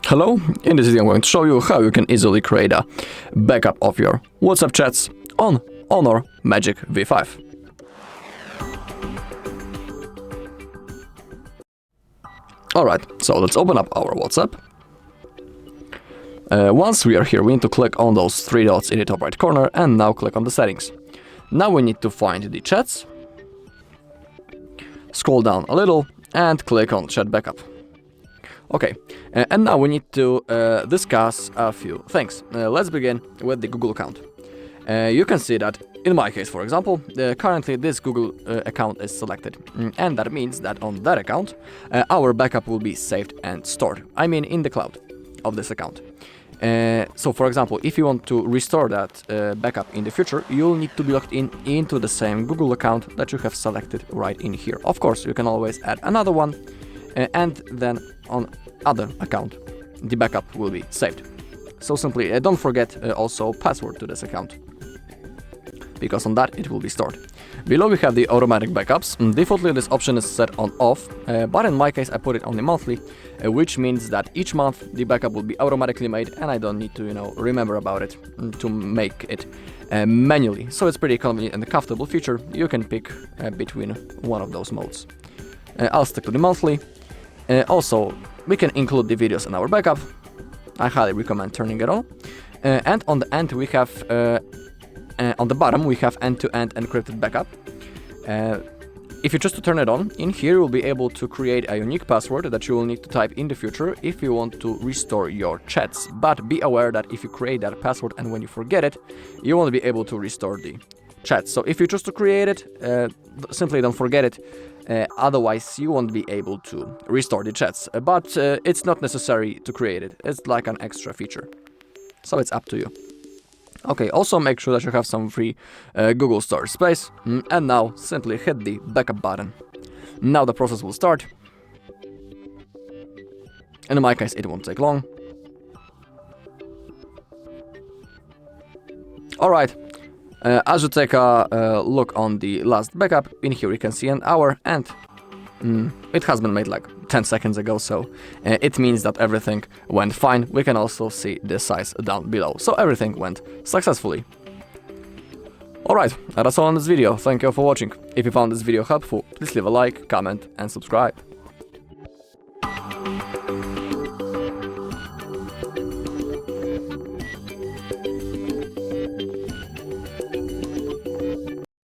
Hello, in this video I'm going to show you how you can easily create a backup of your WhatsApp chats on Honor Magic V5. Alright, so let's open up our WhatsApp. Once we are here, we need to click on those three dots in the top right corner and now click on the settings. Now we need to find the chats, scroll down a little and click on chat backup. Okay, and now we need to discuss a few things. Let's begin with the Google account. You can see that in my case, for example, currently this Google account is selected, and that means that on that account our backup will be saved and stored. I mean in the cloud of this account. So for example, if you want to restore that backup in the future, you'll need to be logged into the same Google account that you have selected right in here. Of course, you can always add another one, and then on other account the backup will be saved. So simply don't forget also password to this account, because on that it will be stored. Below we have the automatic backups. Defaultly this option is set on off, but in my case I put it on the monthly, which means that each month the backup will be automatically made and I don't need to remember about it to make it manually. So it's pretty convenient and a comfortable feature. You can pick between one of those modes. I'll stick to the monthly. Also, we can include the videos in our backup. I highly recommend turning it on. And on the end we have, on the bottom we have end-to-end encrypted backup. If you choose to turn it on, in here you'll be able to create a unique password that you will need to type in the future if you want to restore your chats. But be aware that if you create that password and when you forget it, you won't be able to restore the chats. So if you choose to create it, simply don't forget it. Otherwise you won't be able to restore the chats, but it's not necessary to create it. It's like an extra feature, so it's up to you. Okay, also make sure that you have some free Google storage space, and now simply hit the backup button. Now the process will start, and in my case it won't take long. Alright. As you take a look on the last backup, in here you can see an hour and it has been made like 10 seconds ago, so it means that everything went fine. We can also see the size down below, so everything went successfully. Alright, that's all on this video. Thank you for watching. If you found this video helpful, please leave a like, comment and subscribe.